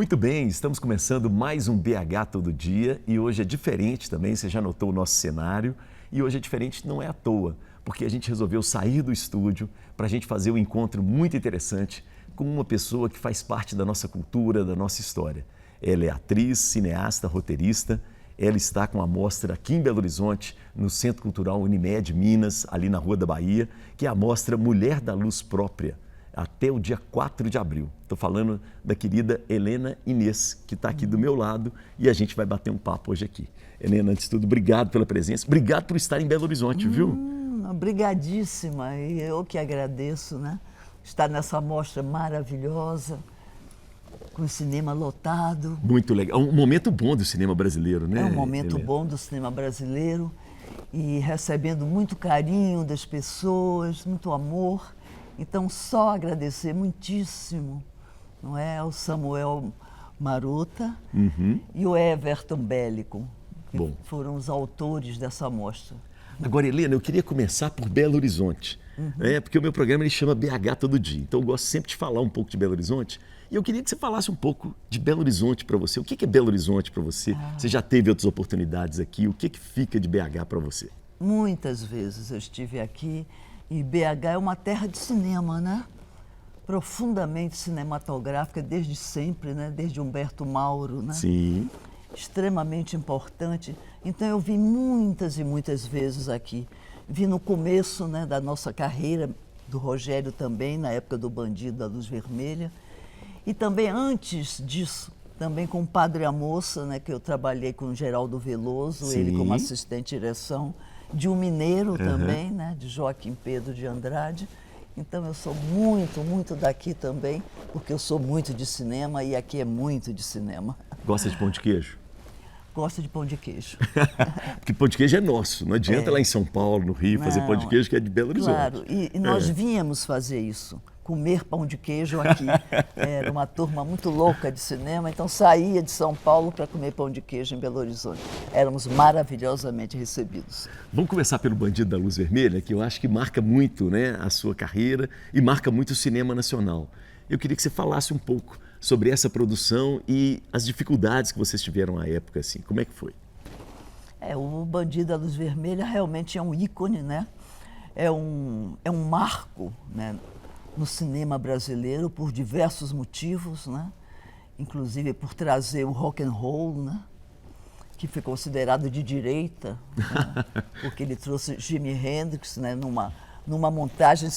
Muito bem, estamos começando mais um BH Todo Dia e hoje é diferente também, você já notou o nosso cenário e hoje é diferente, não é à toa, porque a gente resolveu sair do estúdio para a gente fazer um encontro muito interessante com uma pessoa que faz parte da nossa cultura, da nossa história. Ela é atriz, cineasta, roteirista, ela está com a mostra aqui em Belo Horizonte, no Centro Cultural Unimed Minas, ali na Rua da Bahia, que é a mostra Mulher da Luz Própria, até o dia 4 de abril. Estou falando da querida Helena Inês, que está aqui do meu lado e a gente vai bater um papo hoje aqui. Helena, antes de tudo, obrigado pela presença, obrigado por estar em Belo Horizonte, viu? Obrigadíssima, e eu que agradeço, né? Estar nessa mostra maravilhosa, com o cinema lotado. Muito legal, um momento bom do cinema brasileiro, né? É um momento Helena? bom do cinema brasileiro e recebendo muito carinho das pessoas, muito amor. Então, só agradecer muitíssimo, não é, ao Samuel Marota e o Everton Bellico, que foram os autores dessa mostra. Agora, Helena, eu queria começar por Belo Horizonte, porque o meu programa ele chama BH Todo Dia, então eu gosto sempre de falar um pouco de Belo Horizonte e eu queria que você falasse um pouco de Belo Horizonte para você. O que é Belo Horizonte para você? Você já teve outras oportunidades aqui, o que fica de BH para você? Muitas vezes eu estive aqui. E BH é uma terra de cinema, né? Profundamente cinematográfica desde sempre, né? Desde Humberto Mauro, né? Sim. Extremamente importante. Então eu vim muitas e muitas vezes aqui. Vi no começo, né, da nossa carreira, do Rogério também, na época do Bandido da Luz Vermelha. E também antes disso, também com o Padre a Moça, né, que eu trabalhei com o Geraldo Veloso, Sim. ele como assistente de direção. De um mineiro também, né? De Joaquim Pedro de Andrade. Então eu sou muito, muito daqui também, porque eu sou muito de cinema e aqui é muito de cinema. Gosta de pão de queijo? Gosto de pão de queijo. Porque pão de queijo é nosso, não adianta lá em São Paulo, no Rio, fazer pão de queijo que é de Belo Horizonte. Claro, e nós vínhamos fazer isso, comer pão de queijo aqui. Era uma turma muito louca de cinema, então saía de São Paulo para comer pão de queijo em Belo Horizonte. Éramos maravilhosamente recebidos. Vamos começar pelo Bandido da Luz Vermelha, que eu acho que marca muito, né, a sua carreira e marca muito o cinema nacional. Eu queria que você falasse um pouco sobre essa produção e as dificuldades que vocês tiveram à época, assim. Como é que foi? O Bandido da Luz Vermelha realmente é um ícone, né? É um marco, né, no cinema brasileiro por diversos motivos, né? Inclusive por trazer o rock and roll, né? Que foi considerado de direita, né? Porque ele trouxe Jimi Hendrix, né, numa montagem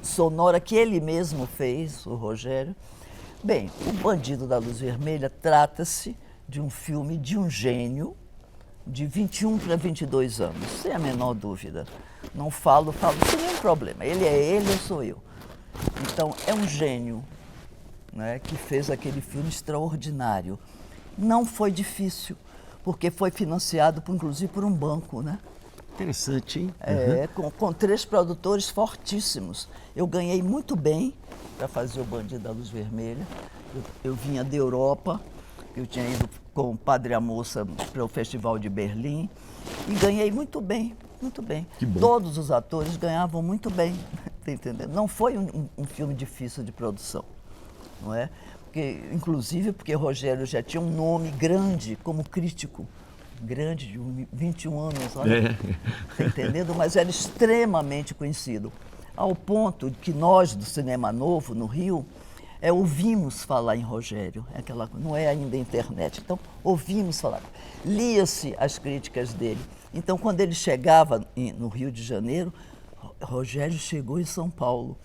sonora que ele mesmo fez, o Rogério. Bem, o Bandido da Luz Vermelha trata-se de um filme de um gênio de 21 para 22 anos, sem a menor dúvida. Não falo sem nenhum problema. Ele é ele, eu sou eu. Então, é um gênio, né, que fez aquele filme extraordinário. Não foi difícil, porque foi financiado, inclusive, por um banco, né? Interessante, hein? Com 3 produtores fortíssimos. Eu ganhei muito bem para fazer o Bandido da Luz Vermelha. Eu vinha da Europa, eu tinha ido com o Padre a Moça para o Festival de Berlim e ganhei muito bem, muito bem. Que bom. Todos os atores ganhavam muito bem, tá entendendo? Não foi um filme difícil de produção, não é? Inclusive porque Rogério já tinha um nome grande como crítico. Grande, de 21 anos, olha, tá entendendo? Mas era extremamente conhecido, ao ponto que nós, do Cinema Novo, no Rio, ouvimos falar em Rogério, não é ainda internet, então ouvimos falar, lia-se as críticas dele. Então, quando ele chegava no Rio de Janeiro, Rogério chegou em São Paulo,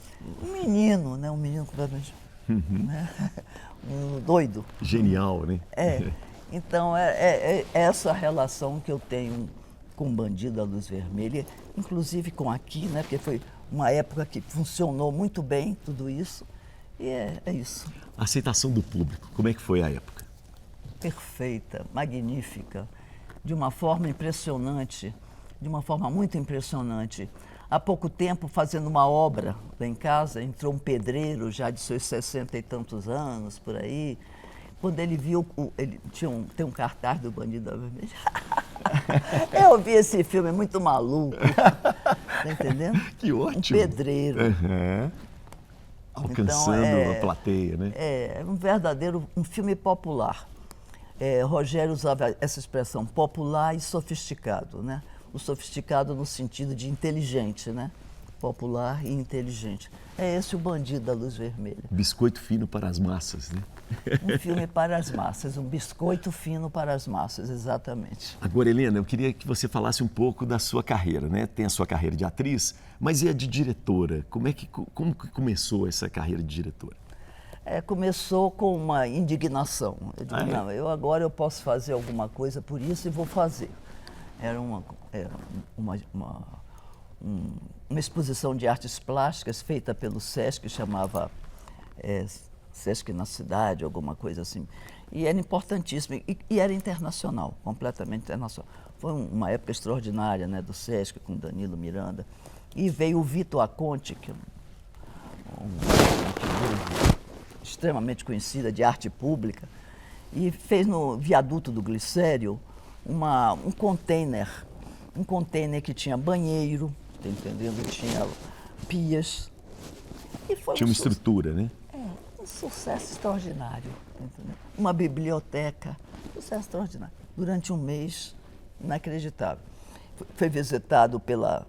um menino, né? Um menino completamente né? Um doido. Genial, né? Então, é essa relação que eu tenho com o Bandido da Luz Vermelha, inclusive com aqui, né? Porque foi uma época que funcionou muito bem tudo isso, e é isso. A aceitação do público, como é que foi a época? Perfeita, magnífica, de uma forma impressionante, de uma forma muito impressionante. Há pouco tempo, fazendo uma obra lá em casa, entrou um pedreiro já de seus 60 e tantos anos, por aí. Quando ele viu, tem um cartaz do Bandido da Luz Vermelha. Eu vi esse filme, é muito maluco. Tá entendendo? Que ótimo. Um pedreiro. Alcançando então, a plateia, né? É um verdadeiro um filme popular. Rogério usava essa expressão, popular e sofisticado, né? O sofisticado no sentido de inteligente, né? Popular e inteligente. É esse o Bandido da Luz Vermelha. Biscoito fino para as massas, né? Um filme para as massas, um biscoito fino para as massas, exatamente. Agora, Helena, eu queria que você falasse um pouco da sua carreira, né? Tem a sua carreira de atriz, mas e a de diretora? Como que começou essa carreira de diretora? Começou com uma indignação. Eu digo, Ah, é? não, agora eu posso fazer alguma coisa por isso e vou fazer. Era uma exposição de artes plásticas feita pelo SESC, que chamava SESC na Cidade, alguma coisa assim. E era importantíssimo, e era internacional, completamente internacional. Foi uma época extraordinária, né, do SESC, com Danilo Miranda. E veio o Vitor Aconte, que é uma figura extremamente conhecida de arte pública, e fez no viaduto do Glicério um container que tinha banheiro, tá entendendo? Tinha pias. E foi Tinha uma estrutura, né? Um sucesso extraordinário, tá entendendo? Uma biblioteca, sucesso extraordinário. Durante um mês, inacreditável. Foi visitado pela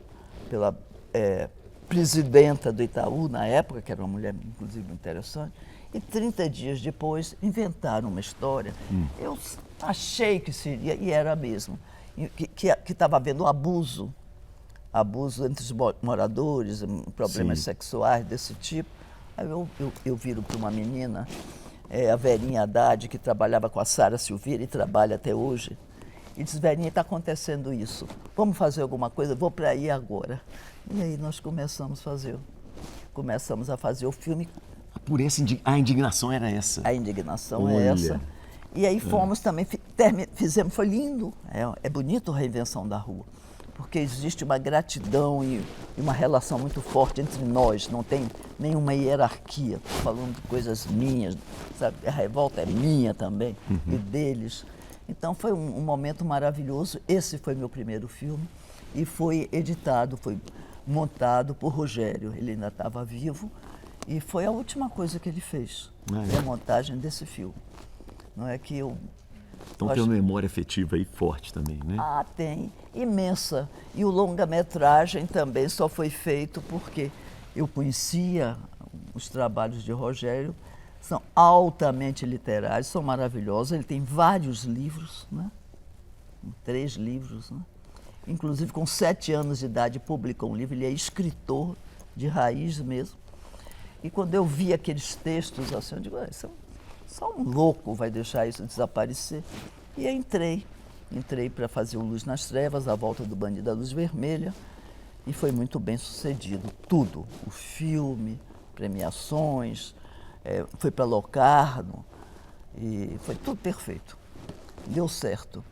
presidenta do Itaú, na época, que era uma mulher, inclusive, interessante, e 30 dias depois inventaram uma história. Eu achei que seria, e era mesmo, que estava havendo abuso entre os moradores, problemas Sim. sexuais desse tipo. Aí eu viro para uma menina, a Verinha Haddad, que trabalhava com a Sara Silveira e trabalha até hoje, e diz, Verinha, está acontecendo isso, vamos fazer alguma coisa, vou para aí agora. E aí nós começamos a fazer o filme. Por essa a indignação era essa. A indignação Olha. é essa. E aí fomos também, fizemos, foi lindo, é bonito a Reinvenção da Rua, porque existe uma gratidão e uma relação muito forte entre nós, não tem nenhuma hierarquia, falando de coisas minhas, sabe? A revolta é minha também, e deles. Então foi um momento maravilhoso. Esse foi meu primeiro filme e foi editado, foi montado por Rogério, ele ainda estava vivo, e foi a última coisa que ele fez, a montagem desse filme. Não é que eu... Então tem uma memória afetiva aí forte também, né? Ah, tem, imensa. E o longa-metragem também só foi feito porque eu conhecia os trabalhos de Rogério, são altamente literários, são maravilhosos. Ele tem vários livros, né? 3 livros, né? Inclusive com 7 anos de idade publicou um livro, ele é escritor de raiz mesmo. E quando eu vi aqueles textos assim, eu digo, só um louco vai deixar isso desaparecer. E aí entrei para fazer o Luz nas Trevas, A Volta do Bandido da Luz Vermelha, e foi muito bem sucedido, tudo. O filme, premiações, foi para Locarno, e foi tudo perfeito. Deu certo.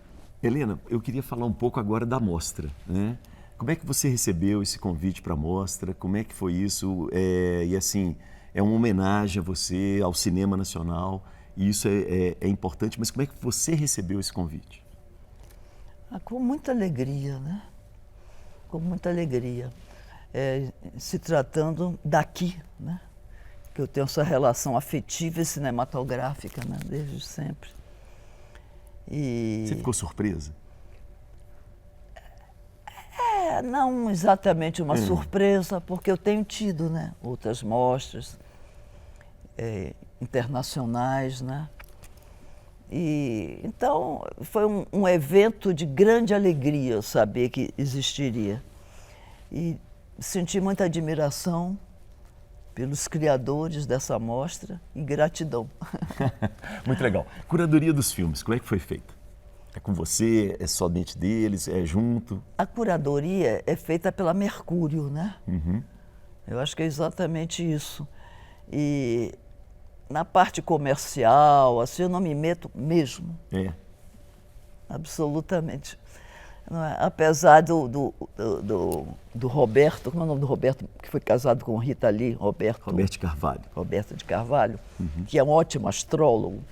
Helena, eu queria falar um pouco agora da mostra, né? Como é que você recebeu esse convite para a mostra? Como é que foi isso? E assim, é uma homenagem a você, ao cinema nacional, e isso é importante, mas como é que você recebeu esse convite? Com muita alegria, né? Com muita alegria. Se tratando daqui, né? Que eu tenho essa relação afetiva e cinematográfica, né? Desde sempre. Você ficou surpresa? Não exatamente uma surpresa, porque eu tenho tido, né, outras mostras internacionais, né? E então foi um evento de grande alegria saber que existiria. E senti muita admiração pelos criadores dessa mostra e gratidão. Muito legal. Curadoria dos filmes, como é que foi feita? É com você? É somente deles? É junto? A curadoria é feita pela Mercúrio, né? Eu acho que é exatamente isso. E na parte comercial, assim, eu não me meto mesmo. Absolutamente. Não é? Apesar do Roberto, como é o nome do Roberto, que foi casado com Rita Lee? Roberto de Carvalho. Roberto de Carvalho, que é um ótimo astrólogo,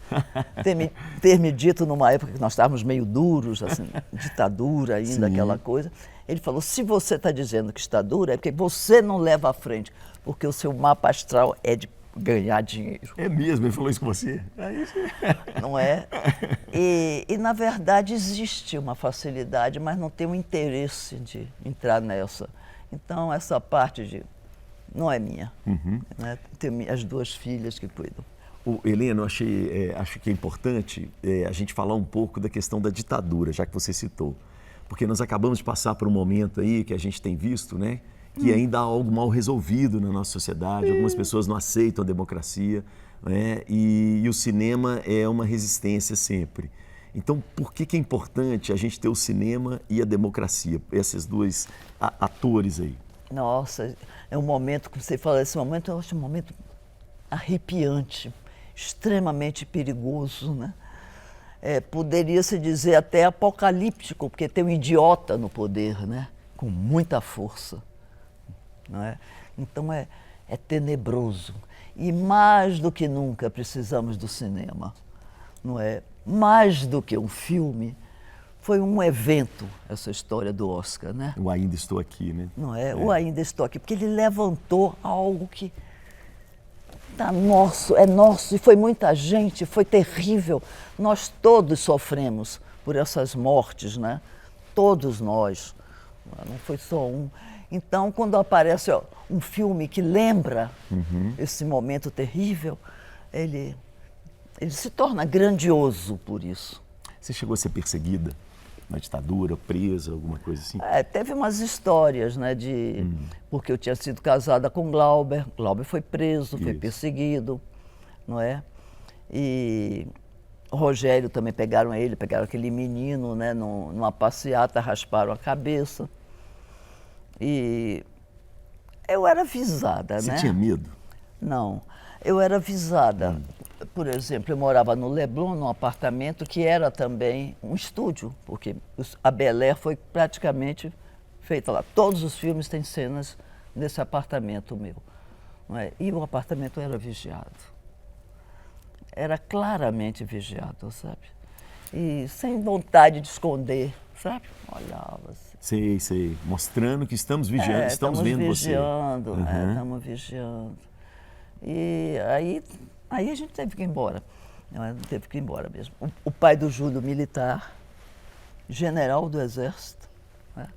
ter me dito numa época que nós estávamos meio duros, assim, ditadura ainda, aquela coisa. Ele falou, se você está dizendo que está dura, é porque você não leva à frente, porque o seu mapa astral é de ganhar dinheiro. É mesmo, ele falou isso com você? Não é? E, na verdade, existe uma facilidade, mas não tem o interesse de entrar nessa. Então, essa parte não é minha. Né? Tenho as 2 filhas que cuidam. Helena, acho que é importante a gente falar um pouco da questão da ditadura, já que você citou. Porque nós acabamos de passar por um momento aí que a gente tem visto, né? Que ainda há algo mal resolvido na nossa sociedade, algumas pessoas não aceitam a democracia, né? E o cinema é uma resistência sempre. Então, por que é importante a gente ter o cinema e a democracia, esses 2 atores aí? Nossa, é um momento, como você fala, esse momento, eu acho um momento arrepiante, extremamente perigoso, né? Poderia-se dizer até apocalíptico, porque tem um idiota no poder, né? Com muita força. Não é? Então é tenebroso. E mais do que nunca precisamos do cinema. Não é? Mais do que um filme, foi um evento essa história do Oscar, né? O Ainda Estou Aqui, né? Não é? O Ainda Estou Aqui, porque ele levantou algo que tá nosso, é nosso, e foi muita gente, foi terrível. Nós todos sofremos por essas mortes, né? Todos nós, não foi só um. Então, quando aparece um filme que lembra esse momento terrível, ele se torna grandioso por isso. Você chegou a ser perseguida na ditadura, presa, alguma coisa assim? Teve umas histórias, né, porque eu tinha sido casada com Glauber. Glauber foi preso, foi perseguido, não é? E o Rogério também pegaram aquele menino, né, numa passeata, rasparam a cabeça. E eu era avisada, Você né? tinha medo? Não, eu era avisada. Por exemplo, eu morava no Leblon, num apartamento que era também um estúdio, porque a Bel Air foi praticamente feita lá. Todos os filmes têm cenas nesse apartamento meu. Não é? E o apartamento era vigiado. Era claramente vigiado, sabe? E sem vontade de esconder, sabe? Olhava assim. Sei. Mostrando que estamos vigiando, estamos vendo vigiando, você. Estamos vigiando. E aí a gente teve que ir embora. Teve que ir embora mesmo. O pai do Júlio, militar, general do Exército, né?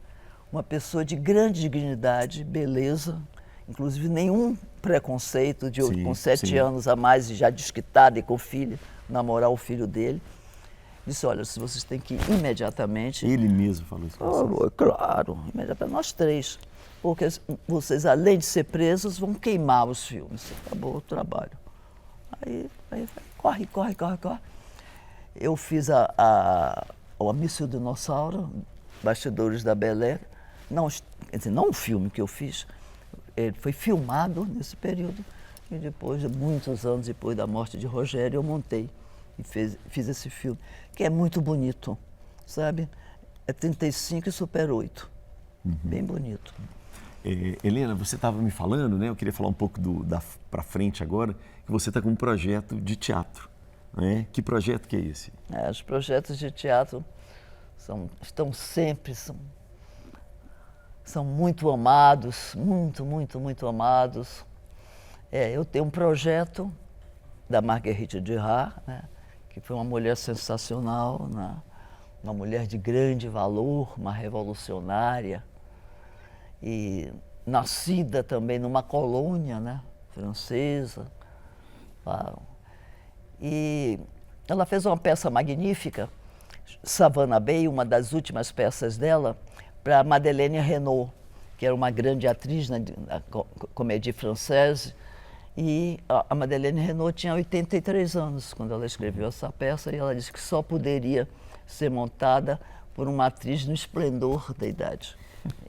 Uma pessoa de grande dignidade, beleza, inclusive nenhum preconceito com 7 anos a mais e já desquitada e com filho, namorar o filho dele. Disse, olha, se vocês têm que ir imediatamente... Ele mesmo falou isso com vocês? Claro, imediatamente, nós 3. Porque vocês, além de ser presos, vão queimar os filmes. Acabou o trabalho. Aí corre. Eu fiz o Amigo Dinossauro, Bastidores da Bel Air. Não, quer dizer, não um filme que eu fiz, ele foi filmado nesse período. E depois, muitos anos depois da morte de Rogério, eu montei e fiz esse filme, que é muito bonito, sabe? É 35 e Super 8. Bem bonito. Helena, você estava me falando, né? Eu queria falar um pouco para frente agora, que você está com um projeto de teatro, né? Que projeto que é esse? Os projetos de teatro são muito amados, muito amados. Eu tenho um projeto da Marguerite Duras, né? Que foi uma mulher sensacional, né? Uma mulher de grande valor, uma revolucionária, e nascida também numa colônia, né, francesa. E ela fez uma peça magnífica, Savannah Bay, uma das últimas peças dela, para Madeleine Renaud, que era uma grande atriz da Comédie Française. E a Madeleine Renaud tinha 83 anos quando ela escreveu essa peça, e ela disse que só poderia ser montada por uma atriz no esplendor da idade.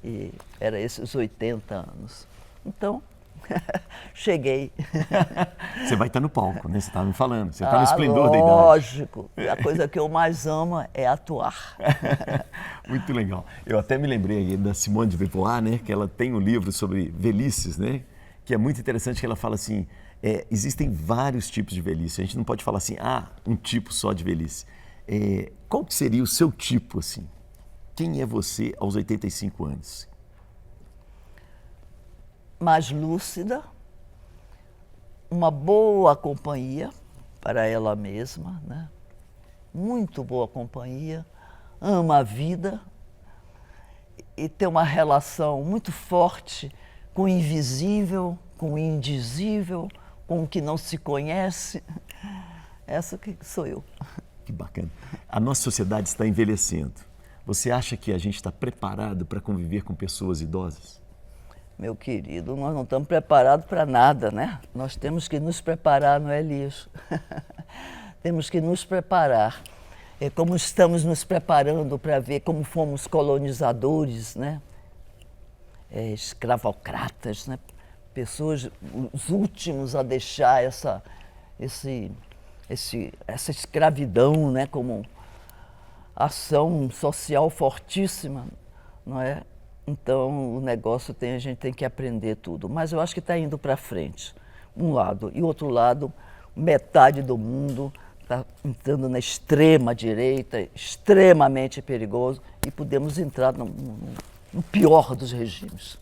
E era esses 80 anos. Então, cheguei. Você vai estar no palco, né? Você estava me falando. Você está no esplendor da idade. Lógico. A coisa que eu mais amo é atuar. Muito legal. Eu até me lembrei da Simone de Beauvoir, né? Que ela tem um livro sobre velhices, né? Que é muito interessante, que ela fala assim, existem vários tipos de velhice. A gente não pode falar assim, um tipo só de velhice. Qual que seria o seu tipo, assim? Quem é você aos 85 anos? Mais lúcida, uma boa companhia para ela mesma, né? Muito boa companhia, ama a vida e tem uma relação muito forte com o invisível, com o indizível, com o que não se conhece. Essa que sou eu. Que bacana. A nossa sociedade está envelhecendo. Você acha que a gente está preparado para conviver com pessoas idosas? Meu querido, nós não estamos preparados para nada, né? Nós temos que nos preparar, não é, Elias? Temos que nos preparar. É como estamos nos preparando para ver como fomos colonizadores, né? Escravocratas, né? Pessoas, os últimos a deixar essa escravidão, né? Como ação social fortíssima, não é? Então, o negócio a gente tem que aprender tudo. Mas eu acho que está indo para frente, um lado. E outro lado, metade do mundo está entrando na extrema direita, extremamente perigoso, e podemos entrar no pior dos regimes.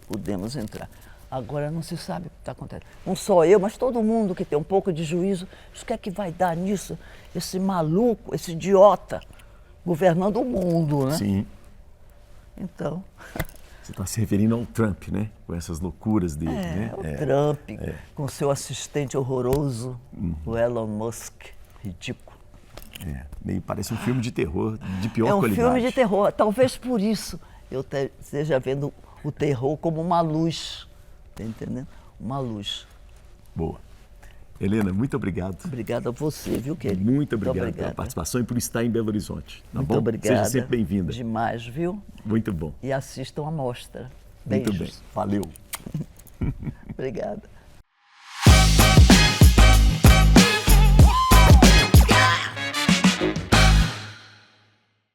Podemos entrar. Agora não se sabe o que está acontecendo. Não só eu, mas todo mundo que tem um pouco de juízo. O que é que vai dar nisso? Esse maluco, esse idiota, governando o mundo, né? Sim. Então... Você está se referindo ao Trump, né? Com essas loucuras dele, né? O Trump, com seu assistente horroroso, o Elon Musk, ridículo. Meio parece um filme de terror de pior É um qualidade. filme de terror. Talvez por isso eu esteja vendo o terror como uma luz, tá entendendo? Uma luz. Boa. Helena, muito obrigado. Obrigada a você, viu, querido? Muito obrigado pela participação e por estar em Belo Horizonte. Tá Muito bom? obrigada. Seja sempre bem-vinda. Demais, viu? Muito bom. E assistam a mostra. Beijos. Muito bem. Valeu. Obrigada.